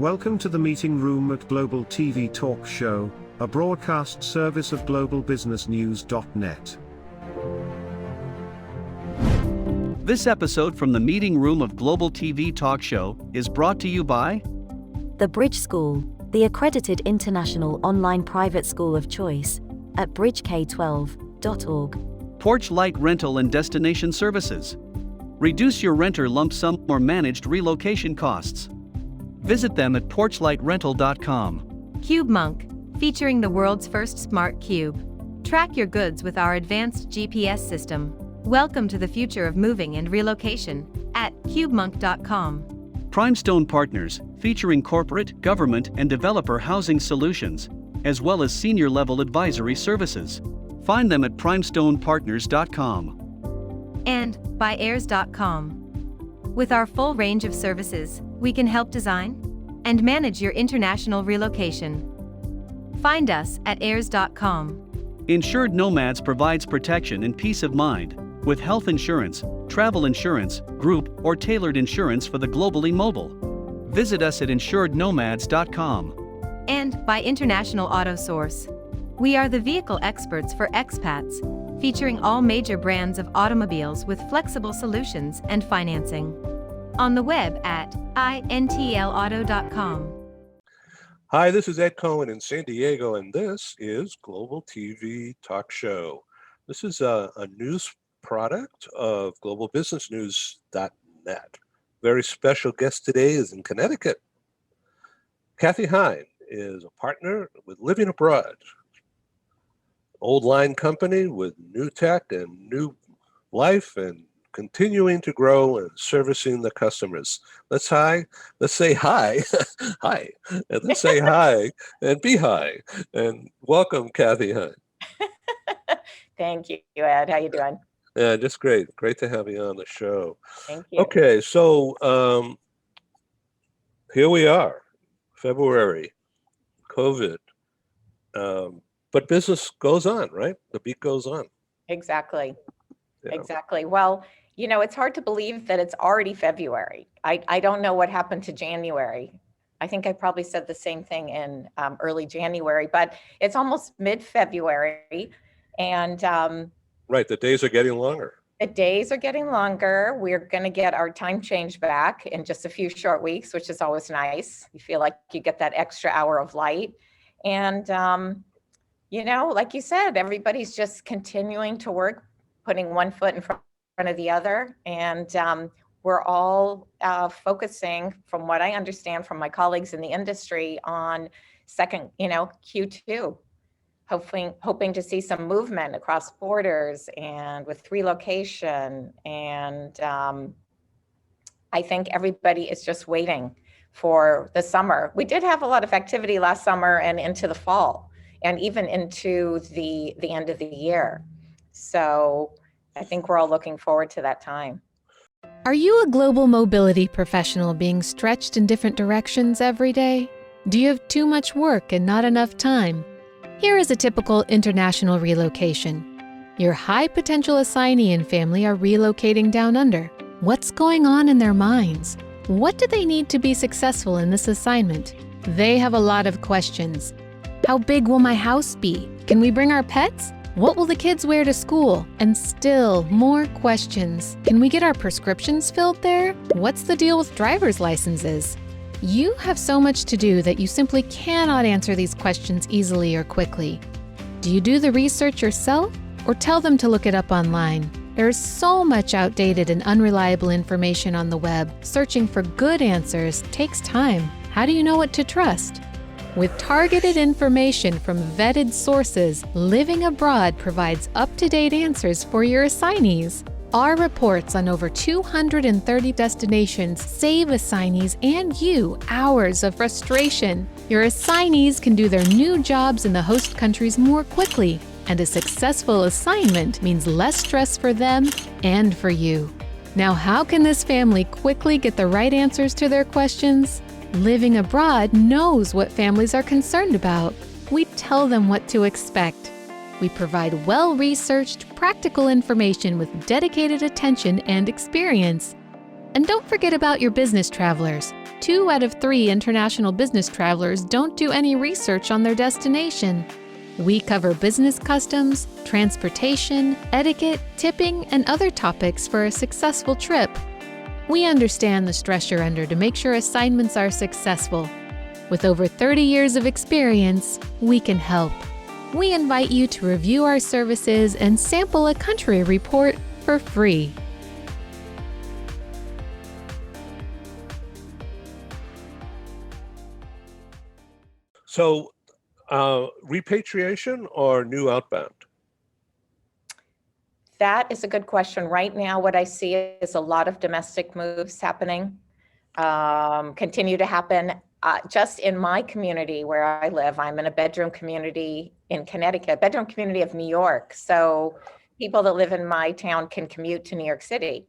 Welcome to the meeting room at Global TV Talk Show, a broadcast service of globalbusinessnews.net. This episode from the meeting room of Global TV Talk Show is brought to you by The Bridge School, the accredited international online private school of choice, at bridgek12.org. Porch Light Rental and Destination Services. Reduce your renter lump sum or managed relocation costs. Visit them at porchlightrental.com. CubeMonk, featuring the world's first smart cube. Track your goods with our advanced GPS system. Welcome to the future of moving and relocation at cubemonk.com. Primestone Partners, featuring corporate, government, and developer housing solutions, as well as senior-level advisory services. Find them at primestonepartners.com. And by heirs.com. With our full range of services, we can help design and manage your international relocation. Find us at heirs.com. Insured Nomads provides protection and peace of mind with health insurance, travel insurance, group, or tailored insurance for the globally mobile. Visit us at insurednomads.com. And by International Auto Source. We are the vehicle experts for expats, featuring all major brands of automobiles with flexible solutions and financing. On the web at intlauto.com. Hi, this is Ed Cohen in San Diego, and this is Global TV Talk Show. This is a news product of globalbusinessnews.net. Very special guest today is in Connecticut. CATHY HEYNE is a partner with Living Abroad, old line company with new tech and new life and continuing to grow and servicing the customers. Let's say hi, hi, and let's say hi and be hi. And welcome, CATHY HEYNE. Thank you, Ed. How you doing? Yeah, just great. Great to have you on the show. Thank you. Okay, so here we are, February, COVID. But business goes on, right? The beat goes on. Exactly. Yeah. Exactly. Well, you know, it's hard to believe that it's already February. I don't know what happened to January. I think I probably said the same thing in early January, but it's almost mid-February. And Right, the days are getting longer. the days are getting longer. We're going to get our time change back in just a few short weeks, which is always nice. You feel like you get that extra hour of light. And you know, like you said, everybody's just continuing to work, putting one foot in front of the other. And we're all focusing, from what I understand from my colleagues in the industry, on second, Q2, hoping to see some movement across borders and with relocation. And I think everybody is just waiting for the summer. We did have a lot of activity last summer and into the fall, and even into the end of the year. So I think we're all looking forward to that time. Are you a global mobility professional being stretched in different directions every day? Do you have too much work and not enough time? Here is a typical international relocation. Your high potential assignee and family are relocating down under. What's going on in their minds? What do they need to be successful in this assignment? They have a lot of questions. How big will my house be? Can we bring our pets? What will the kids wear to school? And still more questions. Can we get our prescriptions filled there? What's the deal with driver's licenses? You have so much to do that you simply cannot answer these questions easily or quickly. Do you do the research yourself or tell them to look it up online? There's so much outdated and unreliable information on the web. Searching for good answers takes time. How do you know what to trust? With targeted information from vetted sources, Living Abroad provides up-to-date answers for your assignees. Our reports on over 230 destinations save assignees and you hours of frustration. Your assignees can do their new jobs in the host countries more quickly, and a successful assignment means less stress for them and for you. Now, how can this family quickly get the right answers to their questions? Living Abroad knows what families are concerned about. We tell them what to expect. We provide well-researched, practical information with dedicated attention and experience. And don't forget about your business travelers. 2 out of 3 international business travelers don't do any research on their destination. We cover business customs, transportation, etiquette, tipping, and other topics for a successful trip. We understand the stress you're under to make sure assignments are successful. With over 30 years of experience, we can help. We invite you to review our services and sample a country report for free. So, repatriation or new outbound? That is a good question. Right now, what I see is a lot of domestic moves happening, continue to happen. Just in my community where I live, I'm in a bedroom community in Connecticut, bedroom community of New York. So people that live in my town can commute to New York City.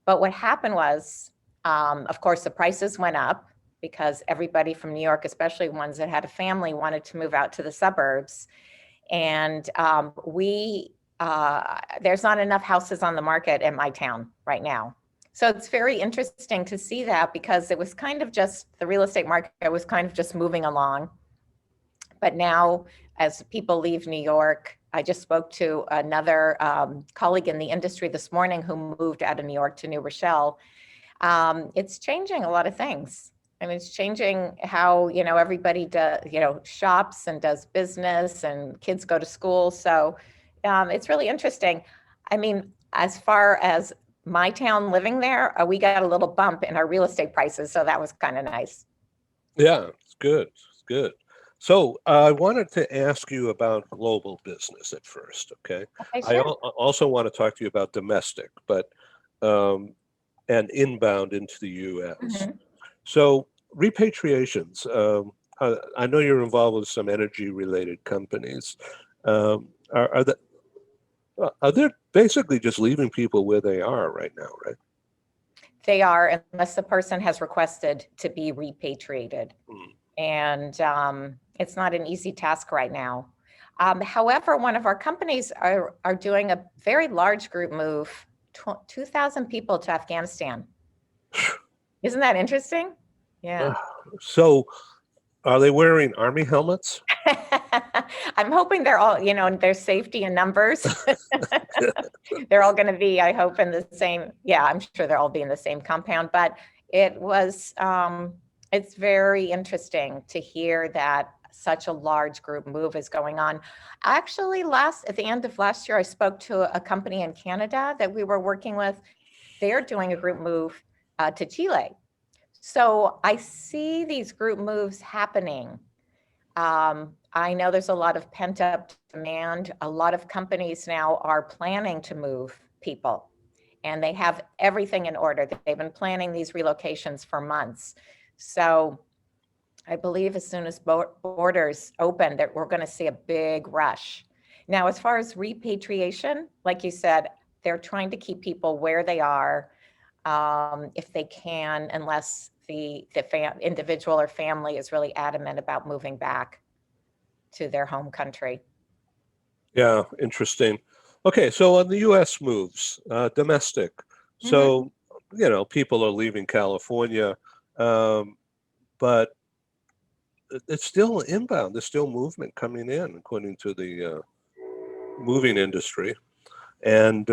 But what happened was, of course, the prices went up because everybody from New York, especially ones that had a family, wanted to move out to the suburbs. And there's not enough houses on the market in my town right now. So it's very interesting to see that because it was kind of just, the real estate market was kind of just moving along. But now as people leave New York, I just spoke to another colleague in the industry this morning who moved out of New York to New Rochelle. It's changing a lot of things. I mean, it's changing how, everybody shops and does business and kids go to school. So it's really interesting. I mean, as far as my town living there, we got a little bump in our real estate prices. So that was kind of nice. Yeah, it's good. It's good. So I wanted to ask you about global business at first, okay? Okay, sure. Also want to talk to you about domestic, but and inbound into the U.S. Mhm. So repatriations, I know you're involved with some energy-related companies. They're basically just leaving people where they are right now, right? They are, unless the person has requested to be repatriated. Mm. And it's not an easy task right now. However, one of our companies are doing a very large group move, 2,000 people to Afghanistan. Isn't that interesting? Yeah. So are they wearing army helmets? I'm hoping they're all, there's safety in numbers. They're all going to be, I hope, in the same, I'm sure they'll all be in the same compound, but it was, it's very interesting to hear that such a large group move is going on. Actually, at the end of last year, I spoke to a company in Canada that we were working with. They're doing a group move to Chile. So I see these group moves happening. I know there's a lot of pent up demand. A lot of companies now are planning to move people and they have everything in order. They've been planning these relocations for months. So I believe as soon as borders open, that we're going to see a big rush. Now, as far as repatriation, like you said, they're trying to keep people where they are if they can, unless the individual or family is really adamant about moving back to their home country. Yeah, interesting. Okay, so on the U.S. moves, domestic. So, people are leaving California, but it's still inbound. There's still movement coming in, according to the moving industry. And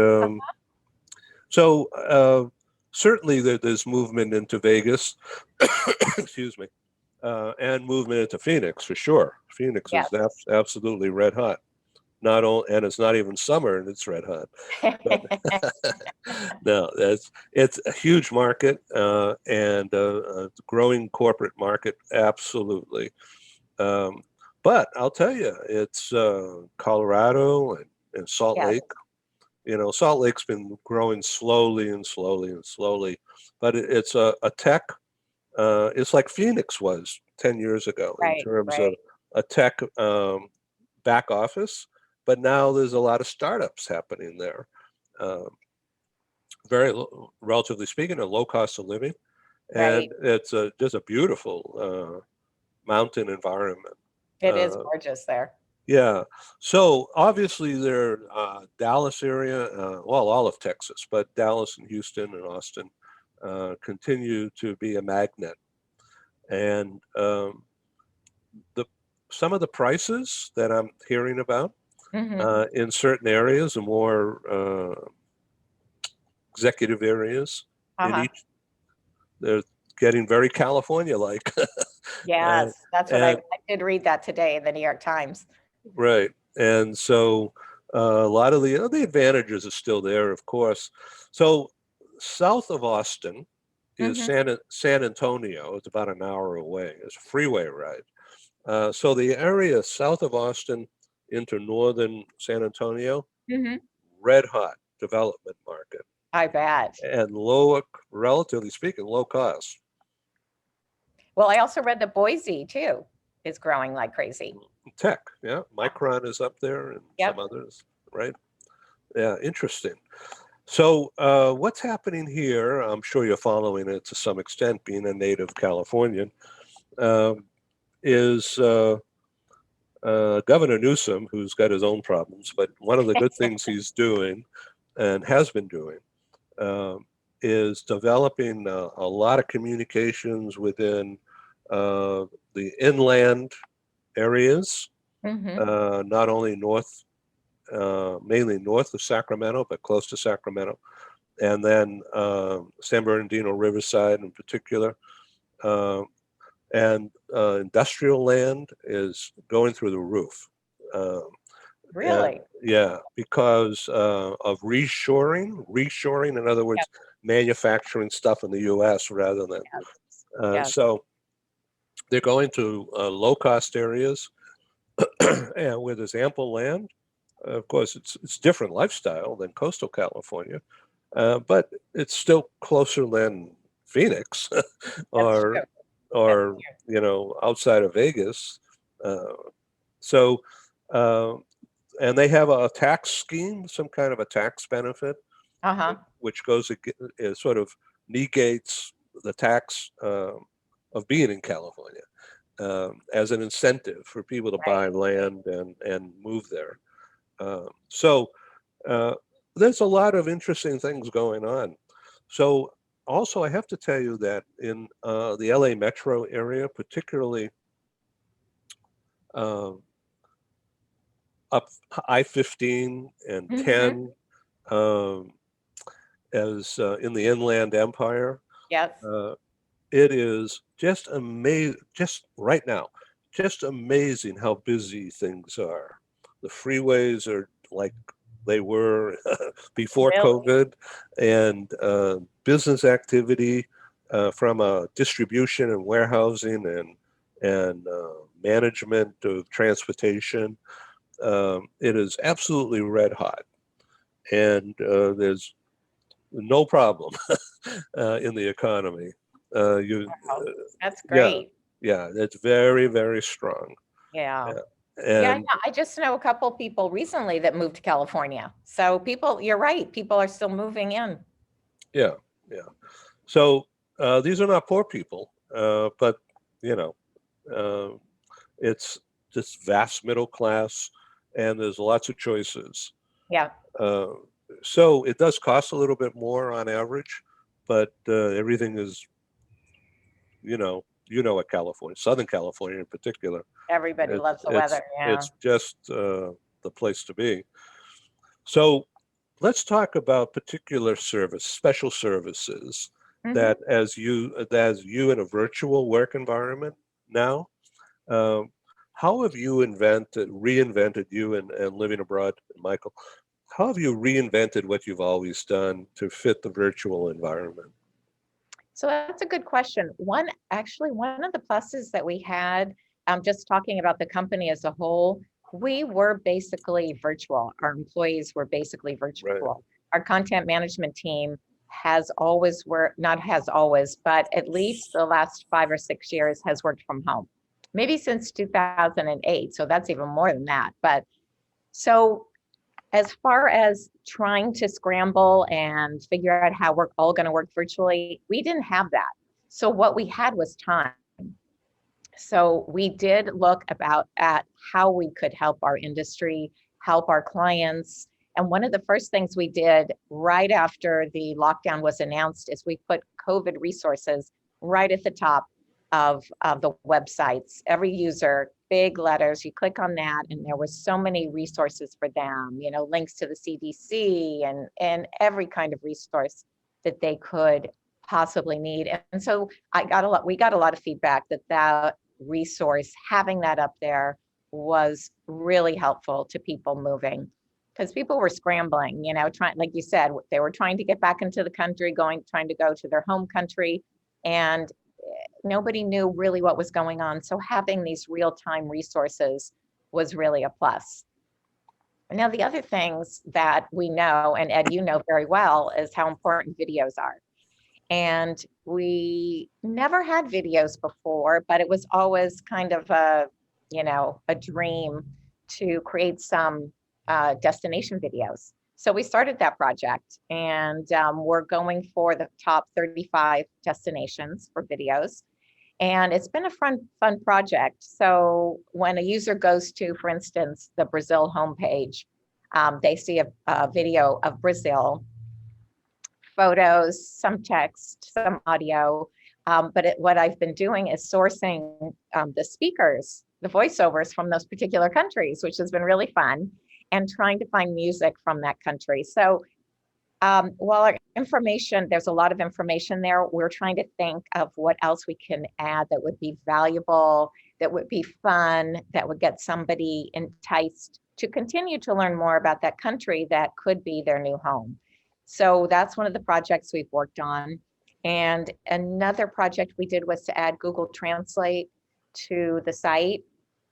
so certainly there's movement into Vegas, excuse me, and movement into Phoenix for sure. Phoenix is absolutely red hot. Not all, and it's not even summer and it's red hot. But, no, it's a huge market and a growing corporate market, absolutely. But I'll tell you, it's Colorado and Salt Lake. Salt Lake's been growing slowly and slowly and slowly, but it's a tech. It's like Phoenix was 10 years ago in terms of a tech back office. But now there's a lot of startups happening there. Relatively speaking, a low cost of living, and it's just a beautiful mountain environment. It is gorgeous there. Yeah. So obviously, there Dallas area, all of Texas, but Dallas and Houston and Austin continue to be a magnet And some of the prices that I'm hearing about in certain areas, the more executive areas in Uh-huh. each, they're getting very California-like. Yes, that's what I And did read that today in the New York Times. right. And so a lot of the advantages are still there, of course. So south of Austin is Hmm. San Antonio. It's about an hour away. It's a freeway ride. So the area south of Austin into northern San Antonio, Hmm. red hot development market I bet. and low, relatively speaking, low cost. Well, I also read that Boise too is growing like crazy. Tech, yeah. Micron is up there and some Yep. others, right? Yeah, interesting. So what's happening here, I'm sure you're following it to some extent, being a native Californian, um, is Governor Newsom, who's got his own problems, but one of the good things he's doing and has been doing um, is developing a lot of communications within the inland areas, Hmm. not only north, mainly north of Sacramento, but close to Sacramento, and then San Bernardino Riverside in particular. Uh, and industrial land is going through the roof. Um, and Really? yeah, because of reshoring. Reshoring, in other words, Yep. manufacturing stuff in the U.S. rather than Yes. Yes. so they're going to low-cost areas and where there's ample land. Of course, it's different lifestyle than coastal California, but it's still closer than Phoenix That's or true. That's true. outside of Vegas. Uh, so uh, and they have a tax scheme, some kind of a tax benefit, Uh-huh. which sort of negates the tax of being in California as an incentive for people to Right. buy land and move there. So uh, there's a lot of interesting things going on. So also, I have to tell you that in the LA metro area, particularly um, up I-15 and Hmm. 10, um, as in the Inland Empire, Yes. uh, it is just amazing, just right now, just amazing how busy things are. The freeways are like they were before Really? COVID, and business activity from distribution and warehousing and management of transportation. It is absolutely red hot, and there's no problem in the economy. You, Wow. That's yeah, great. yeah, it's very, very strong. Yeah. Yeah. Yeah, And I just know a couple people recently that moved to California. So people, you're right, people are still moving in. yeah, yeah. So these are not poor people, but you know, uh, it's just vast middle class, and there's lots of choices. Yeah. Uh, so it does cost a little bit more on average, but everything is, what California, Southern California in particular, Everybody it's loves the it's weather. Yeah. it's just the place to be. So let's talk about particular special services Hmm. that as you in a virtual work environment now, um, how have you reinvented you and living abroad, Michael? How have you reinvented what you've always done to fit the virtual environment? So that's a good question. One of the pluses that we had, just talking about the company as a whole, we were basically virtual. Our employees were basically Right. virtual. Our content management team has always worked, not has always, but at least the last 5 or 6 years has worked from home. Maybe since 2008. So that's even more than that. But so as far as trying to scramble and figure out how we're all going to work virtually, we didn't have that. So what we had was time. So we did look at how we could help our industry, help our clients. And one of the first things we did right after the lockdown was announced is we put COVID resources right at the top. of the websites. Every user, big letters, you click on that, and there was so many resources for them, you know, links to the CDC and every kind of resource that they could possibly need. And so we got a lot of feedback that resource, having that up there, was really helpful to people moving, because people were scrambling, you know, trying, like you said, they were trying to get back into the country, trying to go to their home country, and nobody knew really what was going on. So having these real-time resources was really a plus. Now, the other things that we know, and Ed, you know very well, is how important videos are. And we never had videos before, but it was always kind of a dream to create some destination videos. So we started that project, and we're going for the top 35 destinations for videos. And it's been a fun project. So when a user goes to, for instance, the Brazil homepage, they see a video of Brazil, photos, some text, some audio. But what I've been doing is sourcing the speakers, the voiceovers from those particular countries, which has been really fun, and trying to find music from that country. So while our information, there's a lot of information there, we're trying to think of what else we can add that would be valuable, that would be fun, that would get somebody enticed to continue to learn more about that country that could be their new home. So that's one of the projects we've worked on. And another project we did was to add Google Translate to the site.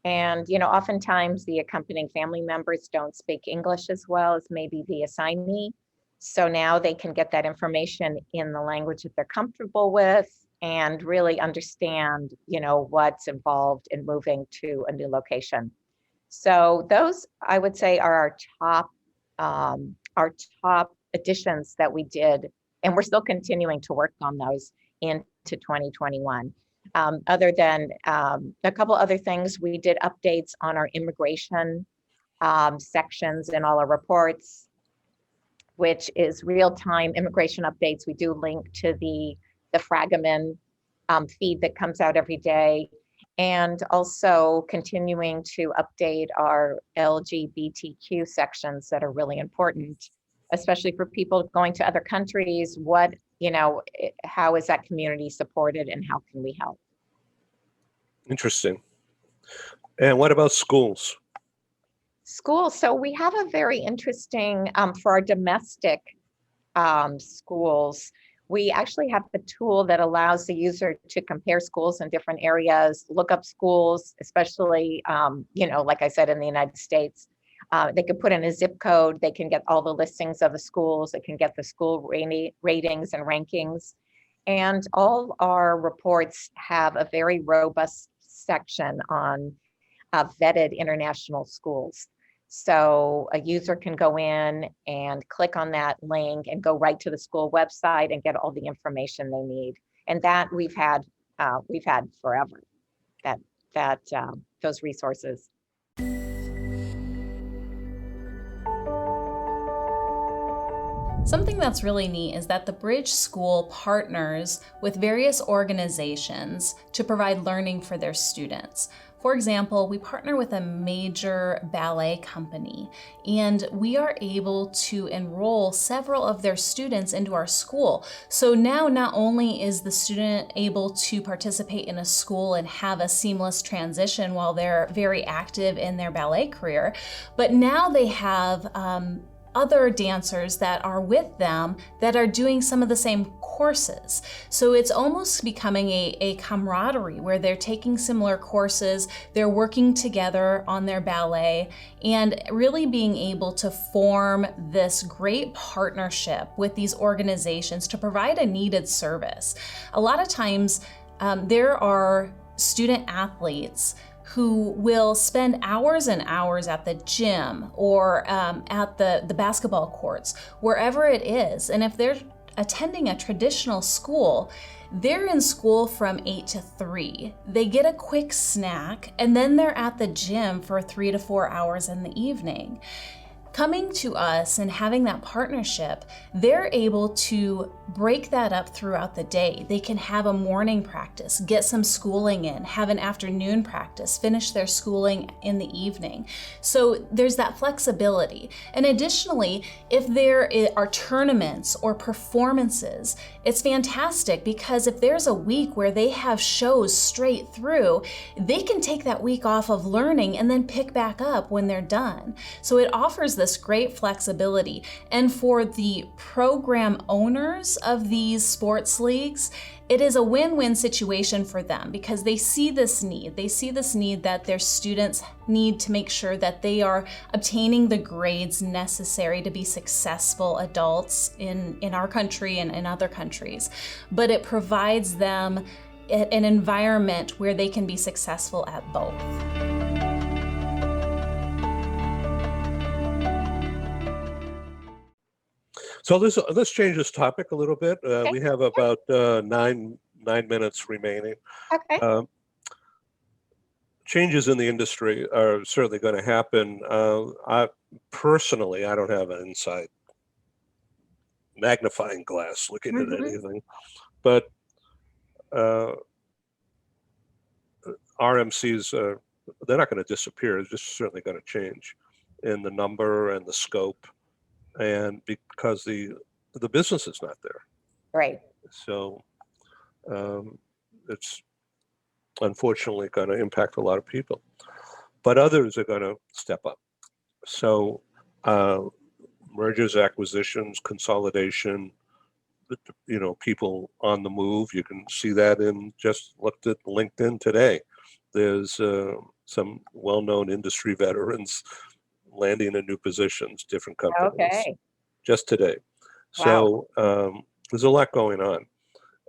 And, you know, oftentimes the accompanying family members don't speak English as well as maybe the assignee. So now they can get that information in the language that they're comfortable with and really understand, you know, what's involved in moving to a new location. So those, I would say, are our top additions that we did, and we're still continuing to work on those into 2021. Other than a couple other things, we did updates on our immigration sections in all our reports, which is real-time immigration updates. We do link to the Fragaman feed that comes out every day, and also continuing to update our LGBTQ sections that are really important, especially for people going to other countries. What, you know, how is that community supported and how can we help? Interesting. And what about schools? Schools. So we have a very interesting, for our domestic schools, we actually have a tool that allows the user to compare schools in different areas, look up schools, especially, you know, like I said, in the United States. They can put in a zip code, they can get all the listings of the schools, they can get the school ratings and rankings. And all our reports have a very robust section on vetted international schools. So a user can go in and click on that link and go right to the school website and get all the information they need. And that we've had forever, those resources. Something that's really neat is that the Bridge School partners with various organizations to provide learning for their students. For example, we partner with a major ballet company, and we are able to enroll several of their students into our school. So now not only is the student able to participate in a school and have a seamless transition while they're very active in their ballet career, but now they have other dancers that are with them that are doing some of the same courses. So it's almost becoming a camaraderie where they're taking similar courses, they're working together on their ballet, and really being able to form this great partnership with these organizations to provide a needed service. A lot of times there are student athletes who will spend hours and hours at the gym or at the basketball courts, wherever it is. And if they're attending a traditional school, they're in school from 8 to 3. They get a quick snack, and then they're at the gym for 3 to 4 hours in the evening. coming to us and having that partnership, they're able to break that up throughout the day. They can have a morning practice, get some schooling in, have an afternoon practice, finish their schooling in the evening. So there's that flexibility. And additionally, if there are tournaments or performances, it's fantastic, because if there's a week where they have shows straight through, they can take that week off of learning and then pick back up when they're done. So it offers this great flexibility. And for the program owners of these sports leagues, it is a win-win situation for them, because they see this need. They see this need that their students need to make sure that they are obtaining the grades necessary to be successful adults in our country and in other countries. But it provides them an environment where they can be successful at both. So let's change this topic a little bit. Okay. We have about 9 minutes remaining. Okay. Changes in the industry are certainly going to happen. I don't have an inside magnifying glass looking at anything, but RMCs, they're not going to disappear. They're just certainly going to change in the number and the scope, and because the business is not there. Right. So it's unfortunately going to impact a lot of people, but others are going to step up. So mergers, acquisitions, consolidation, people on the move. You can see that just looked at LinkedIn today. There's some well-known industry veterans landing in new positions, different companies. Okay. Just today. Wow. So there's a lot going on,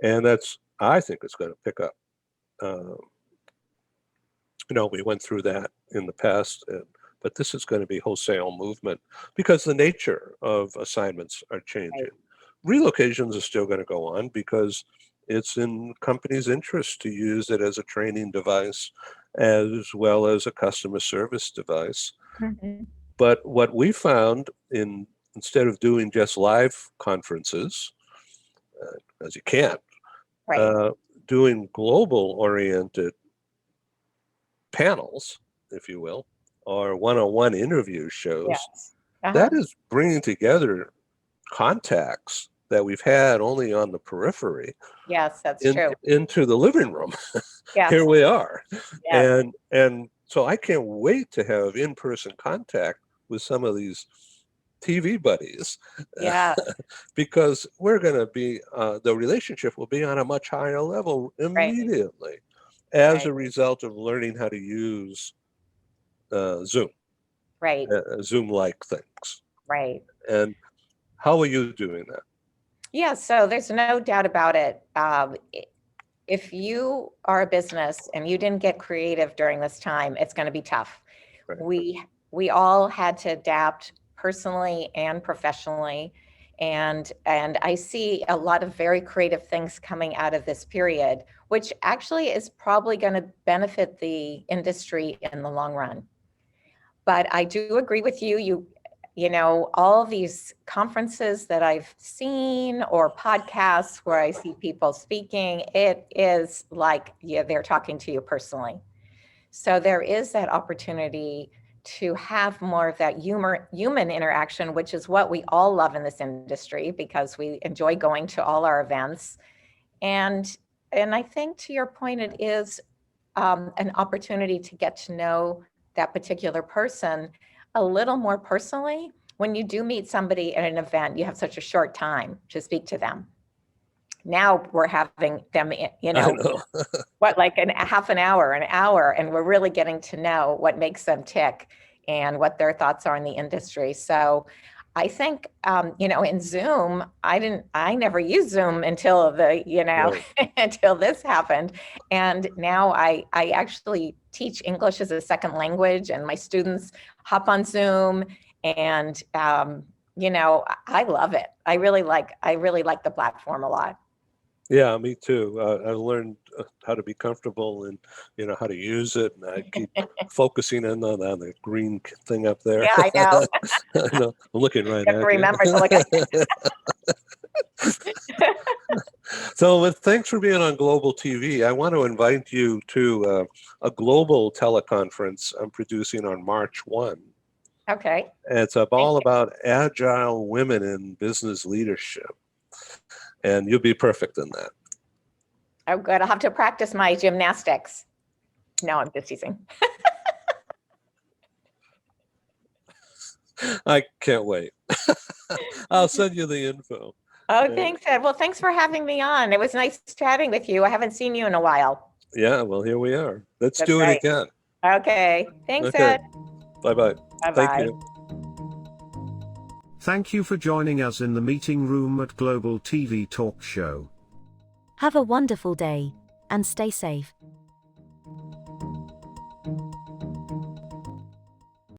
and I think it's going to pick up. We went through that in the past, but this is going to be wholesale movement, because the nature of assignments are changing. Right. Relocations are still going to go on, because it's in companies' interest to use it as a training device as well as a customer service device. Mm-hmm. But what we found, instead of doing just live conferences, as you can't, Right. doing global-oriented panels, if you will, or one-on-one interview shows, Yes. that is bringing together contacts that we've had only on the periphery. Yes, that's true. Into the living room. Yes. Here we are. Yes. And so I can't wait to have in-person contact with some of these TV buddies. Yeah. Because we're going to be, the relationship will be on a much higher level immediately, as a result of learning how to use Zoom. Right. Zoom-like things. Right. And how are you doing that? Yeah, so there's no doubt about it. If you are a business and you didn't get creative during this time, it's going to be tough. Right. We all had to adapt personally and professionally, and I see a lot of very creative things coming out of this period, which actually is probably going to benefit the industry in the long run. But I do agree with you. All these conferences that I've seen or podcasts where I see people speaking, it is like they're talking to you personally. So there is that opportunity to have more of that human interaction, which is what we all love in this industry, because we enjoy going to all our events. And I think, to your point, it is an opportunity to get to know that particular person a little more personally. When you do meet somebody at an event, you have such a short time to speak to them. Now we're having them, like half an hour, and we're really getting to know what makes them tick and what their thoughts are in the industry. So I think, in Zoom, I never used Zoom until until this happened. And now I actually teach English as a second language, and my students hop on Zoom, and, I love it. I really like the platform a lot. Yeah, me too. I learned how to be comfortable and how to use it, and I keep focusing in on the green thing up there. Yeah, I know. I know. I'm looking right You have to at remember to look at. you. So, thanks for being on Global TV. I want to invite you to a global teleconference I'm producing on March 1. Okay. And it's all about agile women in business leadership. And you'll be perfect in that. Oh, good. I'll have to practice my gymnastics. No, I'm just teasing. I can't wait. I'll send you the info. Oh, thanks, Ed. Well, thanks for having me on. It was nice chatting with you. I haven't seen you in a while. Yeah, well, here we are. Let's That's do right. it again. Okay. Thanks, Okay. Ed. Bye-bye. Bye-bye. Thank you. Thank you for joining us in the meeting room at Global TV Talk Show. Have a wonderful day, and stay safe.